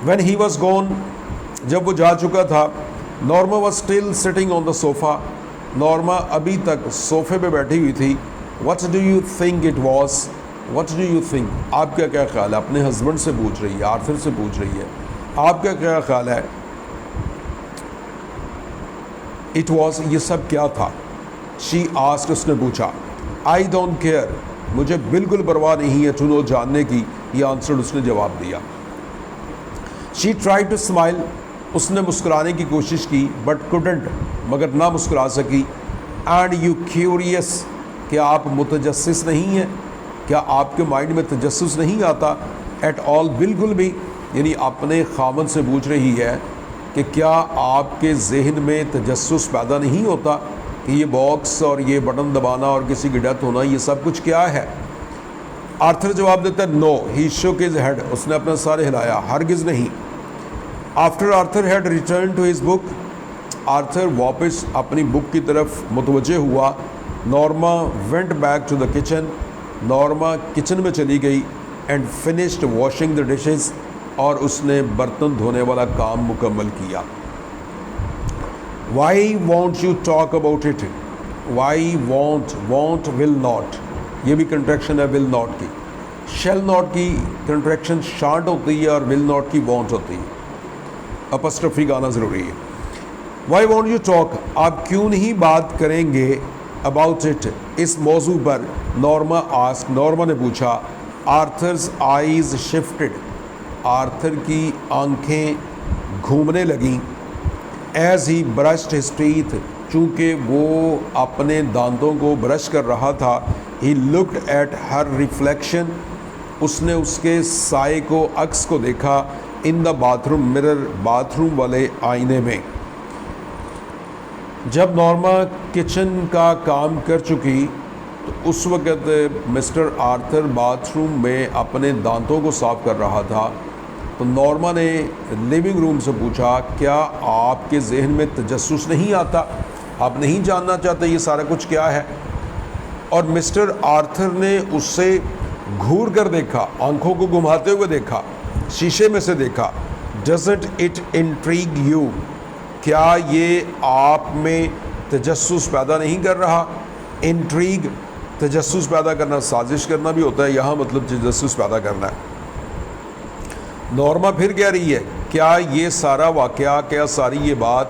When he was gone, جب وہ جا چکا تھا, Norma was still sitting on the sofa. Norma ابھی تک صوفے پہ بیٹھی ہوئی تھی. What do you think it was? What do you think? آپ کا کیا خیال ہے؟ اپنے ہسبینڈ سے پوچھ رہی ہے, آرتھر سے پوچھ رہی ہے, آپ کا کیا خیال ہے؟ It was, یہ سب کیا تھا؟ She asked, اس نے پوچھا. I don't care, مجھے بالکل پرواہ نہیں ہے to know, جاننے کی. یہ آنسر اس نے جواب دیا. She tried to smile, اس نے مسکرانے کی کوشش کی, but couldn't, مگر نہ مسکرا سکی. And you curious, کیا آپ متجسس نہیں ہیں؟ کیا آپ کے مائنڈ میں تجسس نہیں آتا؟ At all, بالکل بھی. یعنی اپنے خامد سے پوچھ رہی ہے کہ کیا آپ کے ذہن میں تجسس پیدا نہیں ہوتا کہ یہ باکس اور یہ بٹن دبانا اور کسی کی ڈیتھ ہونا, یہ سب کچھ کیا ہے؟ آرتھر جواب دیتا ہے نو. ہی shook his head, اس نے اپنا سر ہلایا, ہرگز نہیں. After Arthur had return to his book, Arthur واپس اپنی بک کی طرف متوجہ ہوا. Norma went back to the kitchen, Norma kitchen میں چلی گئی. And finished washing the dishes, اور اس نے برتن دھونے والا کام مکمل کیا. Why won't you talk about it? Why won't, won't will not, یہ بھی کنٹریکشن ہے ول ناٹ کی. شیل ناٹ کی کنٹریکشن شانٹ ہوتی ہے اور ول ناٹ کی وانٹ ہوتی ہے. اپسٹرفی کا آنا ضروری ہے. وائی وانٹ یو ٹاک, آپ کیوں نہیں بات کریں گے اباؤٹ اٹ, اس موضوع پر. نارما آسک, نارما نے پوچھا. آرتھرز آئیز شفٹڈ, آرتھر کی آنکھیں گھومنے لگیں. As he brushed his teeth, چونکہ وہ اپنے دانتوں کو برش کر رہا تھا. He looked at her reflection, اس نے اس کے سائے کو, عکس کو دیکھا. In the bathroom mirror, bathroom والے آئینے میں. جب نارما کچن کا کام کر چکی تو اس وقت مسٹر آرتھر باتھ روم میں اپنے دانتوں کو صاف کر رہا تھا. تو نارما نے لیونگ روم سے پوچھا, کیا آپ کے ذہن میں تجسس نہیں آتا؟ آپ نہیں جاننا چاہتے یہ سارا کچھ کیا ہے؟ اور مسٹر آرتھر نے اس سے گھور کر دیکھا, آنکھوں کو گھماتے ہوئے دیکھا, شیشے میں سے دیکھا. ڈزنٹ اٹ انٹریگ یو, کیا یہ آپ میں تجسس پیدا نہیں کر رہا؟ انٹریگ, تجسس پیدا کرنا, سازش کرنا بھی ہوتا ہے, یہاں مطلب تجسس پیدا کرنا ہے. نارما پھر کہہ رہی ہے, کیا یہ سارا واقعہ, کیا ساری یہ بات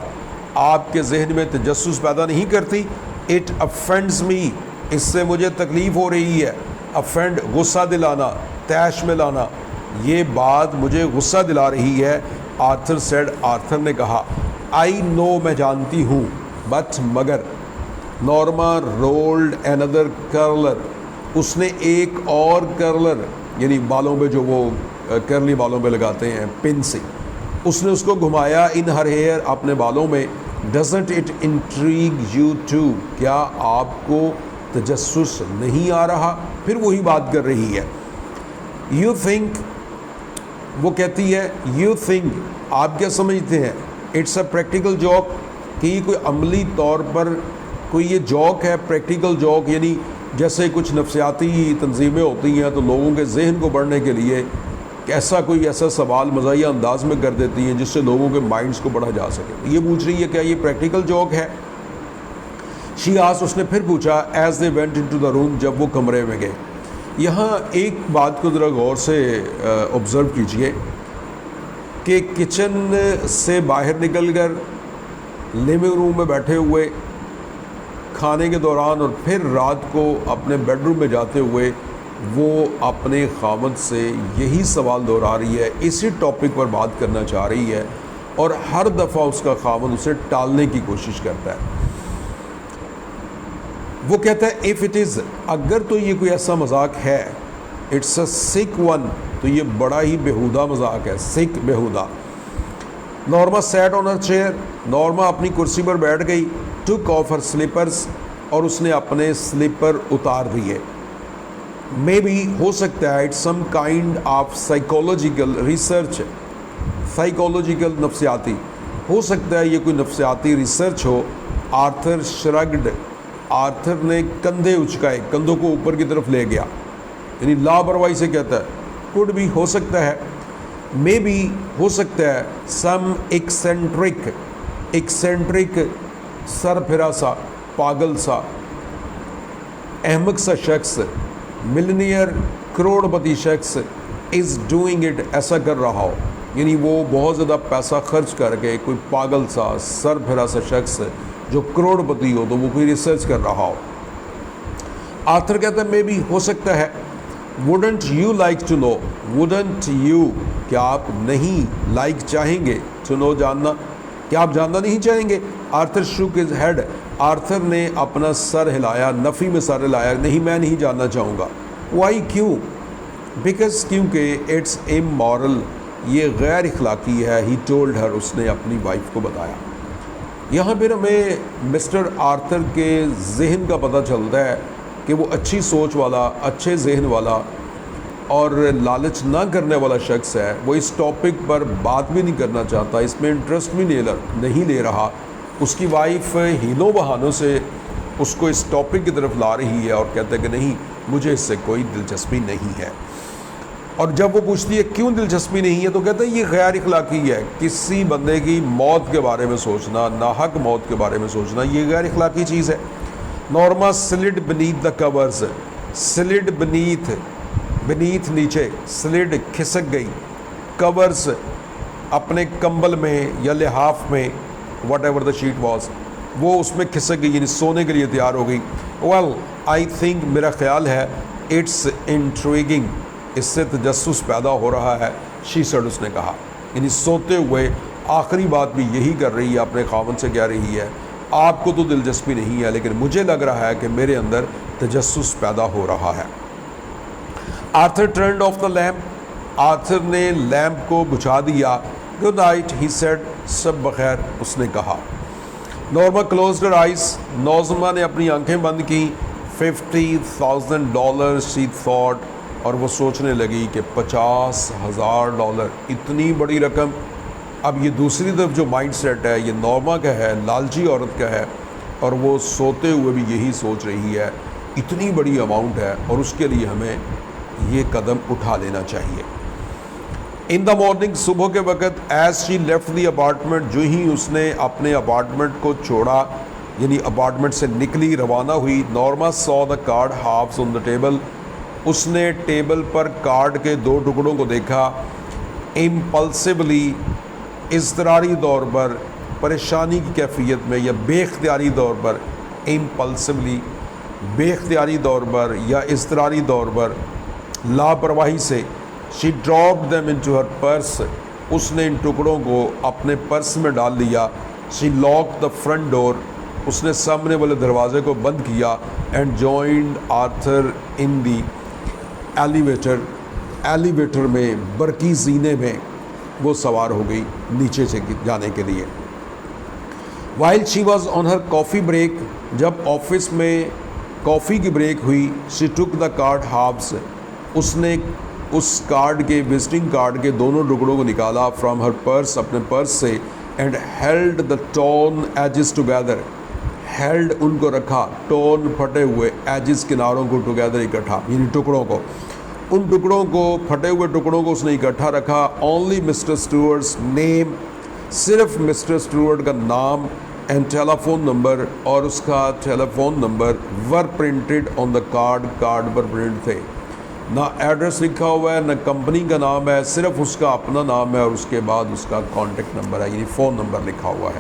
آپ کے ذہن میں تجسس پیدا نہیں کرتی؟ اٹ افینڈز می, اس سے مجھے تکلیف ہو رہی ہے. افینڈ, غصہ دلانا, طیش میں لانا, یہ بات مجھے غصہ دلا رہی ہے. آرتھر سیڈ, آرتھر نے کہا. آئی نو, میں جانتی ہوں. بٹ, مگر. نارما رولڈ اندر کرلر, اس نے ایک اور کرلر, یعنی بالوں پہ جو وہ کرلی بالوں پہ لگاتے ہیں پن سے, اس نے اس کو گھمایا. ان ہر ہیئر, اپنے بالوں میں. Doesn't it intrigue you too, کیا آپ کو تجسس نہیں آ رہا؟ پھر وہی بات کر رہی ہے. یو تھنک, وہ کہتی ہے یو تھنک, آپ کیا سمجھتے ہیں؟ اٹس اے پریکٹیکل جوک, کہ یہ کوئی عملی طور پر کوئی یہ جوک ہے. پریکٹیکل جوک یعنی جیسے کچھ نفسیاتی تنظیمیں ہوتی ہیں تو لوگوں کے ذہن کو بڑھنے کے لیے ایسا سوال مزاحیہ انداز میں کر دیتی ہیں جس سے لوگوں کے مائنڈز کو پڑھا جا سکے. یہ پوچھ رہی ہے کیا یہ پریکٹیکل جوک ہے؟ شی آس, اس نے پھر پوچھا. As they went into the room, جب وہ کمرے میں گئے. یہاں ایک بات کو ذرا غور سے آبزرو کیجئے کہ کچن سے باہر نکل کر لیونگ روم میں بیٹھے ہوئے کھانے کے دوران اور پھر رات کو اپنے بیڈ روم میں جاتے ہوئے وہ اپنے خاوند سے یہی سوال دہرا رہی ہے, اسی ٹاپک پر بات کرنا چاہ رہی ہے, اور ہر دفعہ اس کا خاوند اسے ٹالنے کی کوشش کرتا ہے. وہ کہتا ہے اف اٹ از, اگر تو یہ کوئی ایسا مذاق ہے, اٹس اے سک ون, تو یہ بڑا ہی بیہودہ مذاق ہے, سک, بیہودہ. نارما سیٹ آن ہر چیئر, نارما اپنی کرسی پر بیٹھ گئی. ٹک آف ہر سلیپرز, اور اس نے اپنے سلیپر اتار دیے. مے بی, ہو سکتا ہے, it's some kind of psychological research, psychological, نفسیاتی, ہو سکتا ہے یہ کوئی نفسیاتی ریسرچ ہو. آرتھر شرگڈ, آرتھر نے کندھے اچکائے, کندھوں کو اوپر کی طرف لے گیا, یعنی لاپرواہی سے کہتا ہے کوڈ بھی, ہو سکتا ہے. مے بی ہو سکتا ہے سم ایکسینٹرک سر پھرا سا، پاگل سا، احمق سا شخص، ملینئر کروڑ پتی شخص از ڈوئنگ اٹ، ایسا کر رہا ہو، یعنی وہ بہت زیادہ پیسہ خرچ کر کے کوئی پاگل سا سر پھرا سا شخص جو کروڑ پتی ہو تو وہ کوئی ریسرچ کر رہا ہو۔ آتھر کہتا ہے مے بی ہو سکتا ہے، wouldn't you like to know, wouldn't you کیا آپ نہیں لائک چاہیں گے، ٹو نو جاننا، کیا آپ جاننا نہیں چاہیں گے؟ آرتھر شوک ہز ہیڈ، آرتھر نے اپنا سر ہلایا، نفی میں سر ہلایا، نہیں میں نہیں جاننا چاہوں گا۔ وائی کیوں؟ بیکاز کیونکہ اٹس امورل، یہ غیر اخلاقی ہے، ہی ٹولڈ ہر، اس نے اپنی وائف کو بتایا۔ یہاں پھر ہمیں مسٹر آرتھر کے ذہن کا پتہ چلتا ہے کہ وہ اچھی سوچ والا، اچھے ذہن والا اور لالچ نہ کرنے والا شخص ہے۔ وہ اس ٹاپک پر بات بھی نہیں کرنا چاہتا، اس میں انٹرسٹ بھی نہیں لے رہا۔ اس کی وائف ہیلوں بہانوں سے اس کو اس ٹاپک کی طرف لا رہی ہے اور کہتا ہے کہ نہیں مجھے اس سے کوئی دلچسپی نہیں ہے۔ اور جب وہ پوچھتی ہے کیوں دلچسپی نہیں ہے تو کہتا ہے یہ غیر اخلاقی ہے، کسی بندے کی موت کے بارے میں سوچنا، ناحق موت کے بارے میں سوچنا، یہ غیر اخلاقی چیز ہے۔ نورما سلڈ بنیتھ دا کورز، سلڈ بنیتھ نیچے، سلڈ کھسک گئی، کورز اپنے کمبل میں یا لحاف میں، what ever the sheet was, وہ اس میں کھسک گئی، یعنی سونے کے لیے تیار ہو گئی۔ ویل آئی تھنک، میرا خیال ہے، اٹس انٹریگنگ، اس سے تجسس پیدا ہو رہا ہے، شی سیڈ، اس نے کہا، یعنی سوتے ہوئے آخری بات بھی یہی کر رہی ہے، اپنے خاوند سے کہہ رہی ہے آپ کو تو دلچسپی نہیں ہے لیکن مجھے لگ رہا ہے کہ میرے اندر تجسس پیدا ہو رہا ہے۔ Arthur turned off the lamp, Arthur نے لیمپ کو بجھا دیا۔ گڈ نائٹ، ہی سیڈ، سب بخیر، اس نے کہا۔ Norma closed her eyes, Norma نے اپنی آنکھیں بند کی۔ $50,000 شی تھاٹ، اور وہ سوچنے لگی کہ $50,000، اتنی بڑی رقم۔ اب یہ دوسری طرف جو مائنڈ سیٹ ہے یہ نورما کا ہے، لالچی عورت کا ہے، اور وہ سوتے ہوئے بھی یہی سوچ رہی ہے اتنی بڑی اماؤنٹ ہے اور اس کے لیے ہمیں یہ قدم اٹھا لینا چاہیے۔ ان دا مارننگ، صبح کے وقت، as she left the apartment, جو ہی اس نے اپنے اپارٹمنٹ کو چھوڑا، یعنی اپارٹمنٹ سے نکلی، روانہ ہوئی، Norma so the card halves on the table, اس نے ٹیبل پر کارڈ کے 2 ٹکڑوں کو دیکھا۔ امپلسولی، اضطراری طور پر، پریشانی کی کیفیت میں یا بے اختیاری طور پر، امپلسولی، بے اختیاری طور پر یا اضطراری طور پر، لاپرواہی سے، شی ڈراپ دیم انٹو ہر پرس، اس نے ان ٹکڑوں کو اپنے پرس میں ڈال لیا۔ شی لاک دا فرنٹ ڈور، اس نے سامنے والے دروازے کو بند کیا۔ And joined Arthur in the elevator میں، برقی زینے میں وہ سوار ہو گئی نیچے سے جانے کے لیے۔ While she was on Hare coffee break, جب آفس میں کافی کی بریک ہوئی، شی ٹک دا کارڈ ہافز، اس نے اس کارڈ کے، وزٹنگ کارڈ کے 2 ٹکڑوں کو نکالا، فرام ہر پرس، اپنے پرس سے، and held the torn edges together, held ان کو رکھا، ٹون پھٹے ہوئے، ایجز کناروں کو، ٹوگیدر اکٹھا، یعنی ٹکڑوں کو، ان ٹکڑوں کو، پھٹے ہوئے ٹکڑوں کو اس نے اکٹھا رکھا۔ اونلی مسٹر اسٹوارٹس نیم، صرف مسٹر اسٹوارٹ کا نام، اینڈ ٹیلیفون نمبر، اور اس کا telephone number, were printed on the card, card per print تھے۔ نہ ایڈریس لکھا ہوا ہے، نہ کمپنی کا نام ہے، صرف اس کا اپنا نام ہے اور اس کے بعد اس کا کانٹیکٹ نمبر ہے، یعنی فون نمبر لکھا ہوا ہے۔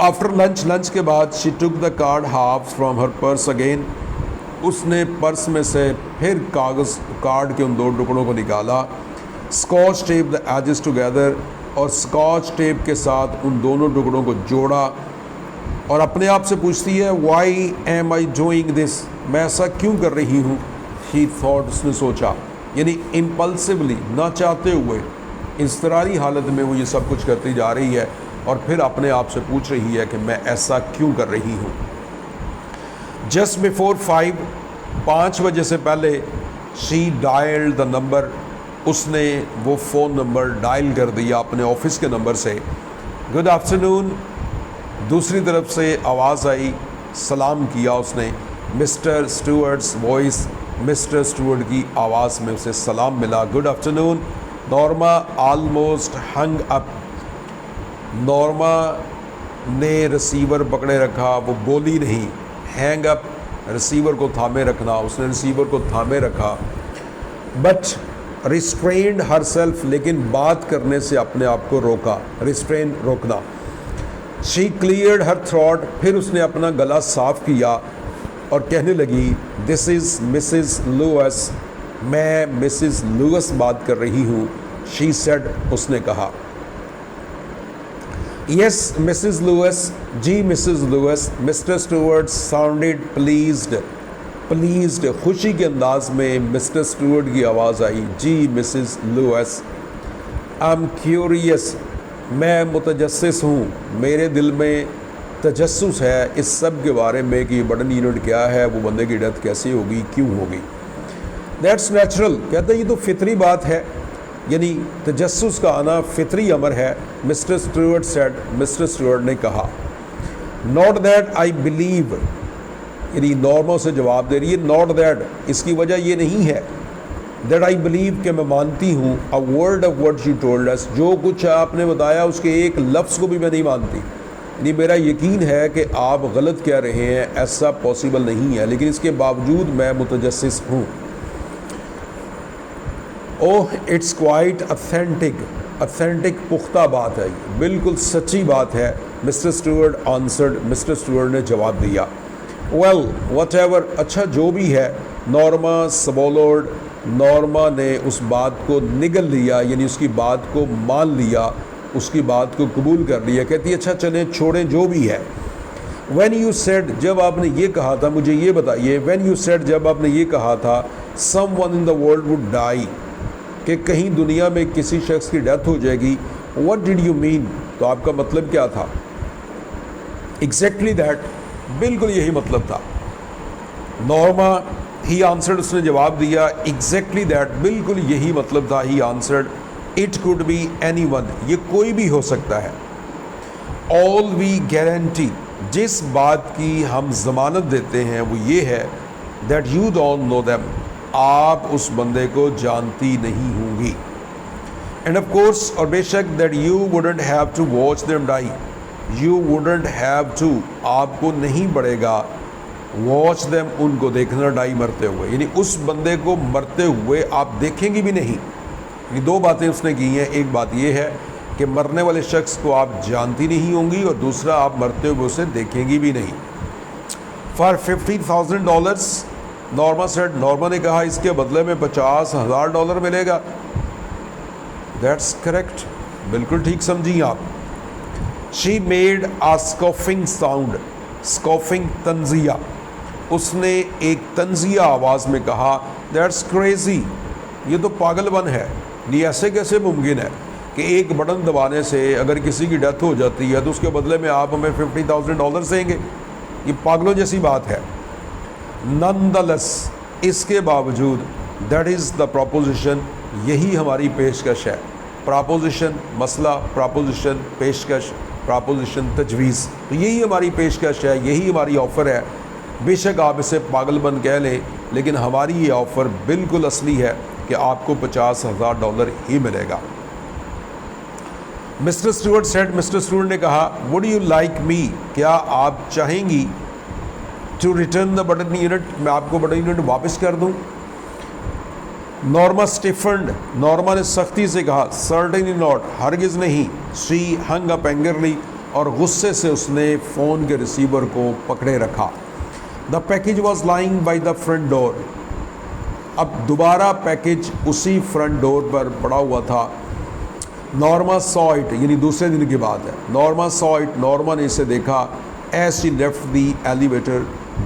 آفٹر لنچ کے بعد، she took the card half from her purse again, اس نے پرس میں سے پھر کارڈ کے ان 2 ٹکڑوں کو نکالا۔ Scotch tape the edges together, اور اسکاچ ٹیپ کے ساتھ ان دونوں ٹکڑوں کو جوڑا، اور اپنے آپ سے پوچھتی ہے why am I doing this, میں ایسا کیوں کر رہی ہوں؟ شی تھاٹ، اس نے سوچا، یعنی امپلسولی، نہ چاہتے ہوئے، اضطراری حالت میں وہ یہ سب کچھ کرتی جا رہی ہے اور پھر اپنے آپ سے پوچھ رہی ہے کہ میں ایسا کیوں کر رہی ہوں۔ جسٹ بیفور 5 بجے سے پہلے، شی ڈائل دا نمبر، اس نے وہ فون نمبر ڈائل کر دیا اپنے آفس کے نمبر سے۔ گڈ آفٹرنون، دوسری طرف سے آواز آئی، سلام کیا اس نے، مسٹر اسٹوارٹس وائس، مسٹر اسٹوارٹ کی آواز میں اسے سلام ملا۔ گڈ آفٹرنون، نورما آلموسٹ ہنگ اپ. نورما نے ریسیور پکڑے رکھا, وہ بولی نہیں. ہینگ اپ ریسیور کو تھامے رکھنا, اس نے ریسیور کو تھامے رکھا. بٹ ریسٹرینڈ ہر سیلف, لیکن بات کرنے سے اپنے آپ کو روکا. ریسٹرین روکنا. شی کلیئرڈ ہر تھروٹ, پھر اس نے اپنا گلا صاف کیا اور کہنے لگی دس از مسز لوئس, میں مسز لوئس بات کر رہی ہوں. شی سیڈ, اس نے کہا. یس مسز لوئس, جی Mrs Lewis. Mr Stewart sounded pleased. Pleased خوشی کے انداز میں مسٹر اسٹیورٹ کی آواز آئی. جی Mrs Lewis. I am curious, میں متجسس ہوں, میرے دل میں تجسس ہے اس سب کے بارے میں کہ یہ بٹن یونٹ کیا ہے, وہ بندے کی ڈیتھ کیسے ہوگی, کیوں ہوگی. دیٹس نیچرل, کہتے ہیں یہ تو فطری بات ہے, یعنی تجسس کا آنا فطری امر ہے. Mister Stewart said, mister Stewart نے کہا. ناٹ دیٹ آئی بلیو, یعنی نارما سے جواب دے رہی ہے. ناٹ دیٹ, اس کی وجہ یہ نہیں ہے. دیٹ آئی بلیو, کہ میں مانتی ہوں. A word of what you told us, جو کچھ آپ نے بتایا اس کے ایک لفظ کو بھی میں نہیں مانتی. یعنی میرا یقین ہے کہ آپ غلط کہہ رہے ہیں, ایسا پاسبل نہیں ہے, لیکن اس کے باوجود میں متجسس ہوں. Oh it's quite authentic. Authentic پختہ بات ہے, بالکل سچی بات ہے. Mister Stewart answered, mister Stewart نے جواب دیا. ویل واٹ ایور, اچھا جو بھی ہے. نورما سبولوڈ, نورما نے اس بات کو نگل لیا, یعنی اس کی بات کو مان لیا, اس کی بات کو قبول کر لیا. کہتی ہے اچھا چلیں چھوڑیں جو بھی ہے. وین یو سیڈ, جب آپ نے یہ کہا تھا, مجھے یہ بتائیے. وین یو سیڈ, جب آپ نے یہ کہا تھا someone in the world would die, کہ کہیں دنیا میں کسی شخص کی ڈیتھ ہو جائے گی. واٹ ڈڈ یو مین, تو آپ کا مطلب کیا تھا. ایگزیکٹلی دیٹ, بالکل یہی مطلب تھا. نورما, ہی آنسرڈ, اس نے جواب دیا. ایگزیکٹلی دیٹ, بالکل یہی مطلب تھا. He answered. It could be anyone, یہ کوئی بھی ہو سکتا ہے. آل وی گارنٹی, جس بات کی ہم ضمانت دیتے ہیں وہ یہ ہے that you don't know them, آپ اس بندے کو جانتی نہیں ہوں گی. اینڈ آف کورس, اور بے شک, that you wouldn't have to watch them die. You wouldn't have to, آپ کو نہیں پڑے گا واچ دیم, ان کو دیکھنا, ڈائی مرتے ہوئے, یعنی اس بندے کو مرتے ہوئے آپ دیکھیں گی بھی نہیں. یہ دو باتیں اس نے کی ہیں. ایک بات یہ ہے کہ مرنے والے شخص کو آپ جانتی نہیں ہوں گی, اور دوسرا آپ مرتے ہوئے اسے دیکھیں گی بھی نہیں. فار $50,000, نورما سیڈ, نورما نے کہا اس کے بدلے میں $50,000 ملے گا. دیٹس کریکٹ, بالکل ٹھیک سمجھی آپ. She made a اسکوفنگ sound. اسکوفنگ طنزیہ, اس نے ایک طنزیہ آواز میں کہا. دیٹس کریزی, یہ تو پاگل پن ہے. یہ ایسے کیسے ممکن ہے کہ ایک بٹن دبانے سے اگر کسی کی ڈیتھ ہو جاتی ہے تو اس کے بدلے میں آپ ہمیں $50,000 دیں گے. یہ پاگلوں جیسی بات ہے. نن دا لیس, اس کے باوجود, دیٹ از دا پروپوزیشن, یہی ہماری پیشکش ہے. پراپوزیشن مسئلہ, پراپوزیشن پیشکش, پراپوزیشن تجویز, تو یہی ہماری پیشکش ہے, یہی ہماری آفر ہے. بے شک آپ اسے پاگل پن کہہ لیں, لیکن ہماری یہ آفر بالکل اصلی ہے کہ آپ کو $50,000 ہی ملے گا. Mr Stewart said, mister Stewart نے کہا. وڈ یو لائک می, کیا آپ چاہیں گی to return the button unit, میں آپ کو بٹن یونٹ واپس کر دوں. نورما اسٹیفنڈ, نورما نے سختی سے کہا. سرٹنلی ناٹ, ہرگز نہیں. شی ہنگ اپ اینگرلی, اور غصے سے اس نے فون کے ریسیور کو پکڑے رکھا. The package was lying by the front door, اب دوبارہ پیکیج اسی فرنٹ ڈور پر پڑا ہوا تھا. نورما سا اٹ, یعنی دوسرے دن کی بات ہے. نورما سا اٹ, نورما نے اسے دیکھا. As she left the elevator,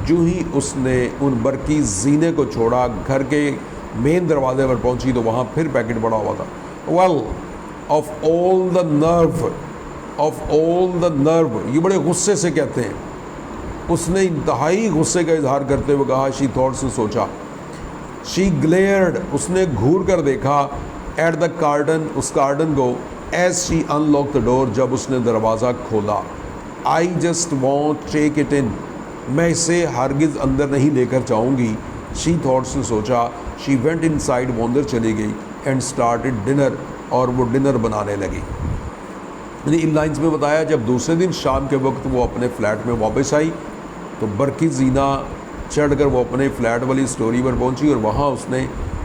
جو ہی اس نے ان برقی زینے کو چھوڑا, گھر کے مین دروازے پر پہنچی تو وہاں پھر پیکٹ پڑا ہوا تھا. Well of all the nerve, of all the nerve, یہ بڑے غصے سے کہتے ہیں. اس نے انتہائی غصے کا اظہار کرتے ہوئے کہا. شی تھاٹ, سے سوچا. شی گلیئرڈ, اس نے گھور کر دیکھا. ایٹ دا کارڈن, اس کارڈن کو. As she unlock the door, جب اس نے دروازہ کھولا. I just want take it in, میں اسے ہرگز اندر نہیں لے کر جاؤں گی. شی تھاٹ, سے سوچا. شی وینٹ ان سائڈ, وہ اندر چلی گئی. اینڈ اسٹارٹڈ ڈنر, اور وہ ڈنر بنانے لگی. ان لائنز میں بتایا جب دوسرے دن شام کے وقت وہ اپنے فلیٹ میں واپس آئی تو برقی زینہ چڑھ کر وہ اپنے فلیٹ والی سٹوری پر پہنچی اور وہاں اس نے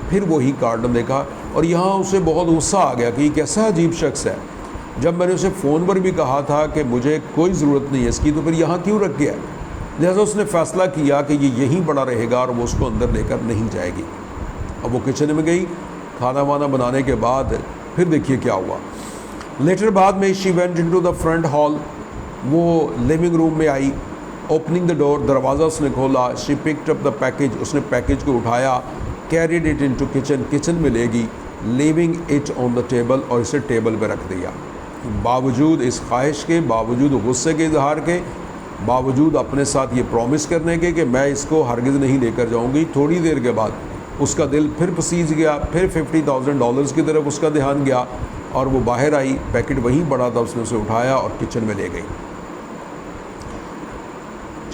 پھر وہی کارٹن دیکھا اور یہاں اسے بہت غصہ آ گیا کہ یہ کیسا عجیب شخص ہے. جب میں نے اسے فون پر بھی کہا تھا کہ مجھے کوئی ضرورت نہیں ہے اس کی تو پھر یہاں کیوں رکھ گیا. لہٰذا اس نے فیصلہ کیا کہ یہ یہیں پڑا رہے گا اور وہ اس کو اندر لے کر نہیں جائے گی. اب وہ کچن میں گئی کھانا وانا بنانے کے بعد پھر دیکھیے کیا ہوا. لیٹر بعد میں شی went into the front hall. وہ لیونگ روم میں آئی. اوپننگ دا ڈور دروازہ اس نے کھولا. شی پکڈ اپ دا پیکج. اس نے پیکج کو اٹھایا. Carried it into kitchen. Kitchen میں لے گئی. Leaving it on the table. اور اسے ٹیبل پہ رکھ دیا. باوجود اس خواہش کے, باوجود غصے کے اظہار کے, باوجود اپنے ساتھ یہ پرومس کرنے کے کہ میں اس کو ہرگز نہیں لے کر جاؤں گی, تھوڑی دیر کے بعد اس کا دل پھر پسیج گیا. پھر $50,000 کی طرف اس کا دھیان گیا اور وہ باہر آئی. پیکٹ وہیں پڑا تھا. اس نے اسے اٹھایا اور کچن میں لے گئی.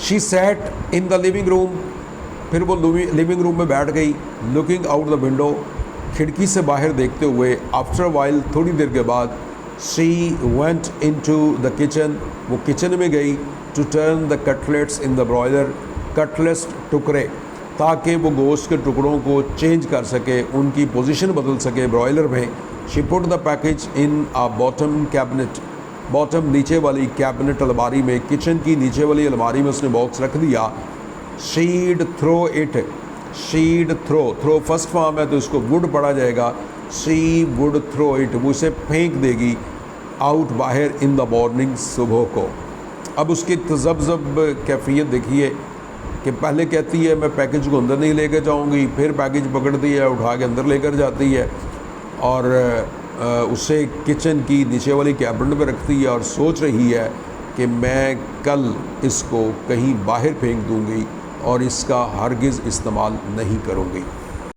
شی سیٹ ان دا لیونگ روم. پھر وہ لیونگ روم میں بیٹھ گئی. Looking out the window. کھڑکی سے باہر دیکھتے ہوئے. آفٹر وائل تھوڑی دیر کے بعد she went into the kitchen. وہ کچن میں گئی. To turn the cutlets in the broiler. Cutlets ٹکڑے تاکہ وہ گوشت کے ٹکڑوں کو چینج کر سکے, ان کی پوزیشن بدل سکے برائلر میں. شی پٹ the package in a bottom cabinet. Bottom نیچے والی کیبنٹ الماری میں, کچن کی نیچے والی الماری میں اس نے باکس رکھ دیا. She'd throw it. She'd throw first form ہے تو اس کو وڈ پڑھا جائے گا. She would throw it. وہ اسے پھینک دے گی آؤٹ باہر ان دا مارننگ صبح کو. اب اس کی تذبذب کیفیت دیکھیے کہ پہلے کہتی ہے میں پیکج کو اندر نہیں لے کے جاؤں گی, پھر پیکج پکڑتی ہے اٹھا کے اندر لے کر جاتی ہے اور اسے کچن کی نیچے والی کیبنٹ پہ رکھتی ہے اور سوچ رہی ہے کہ میں کل اس کو کہیں باہر پھینک دوں گی اور اس کا ہرگز استعمال نہیں کروں گی.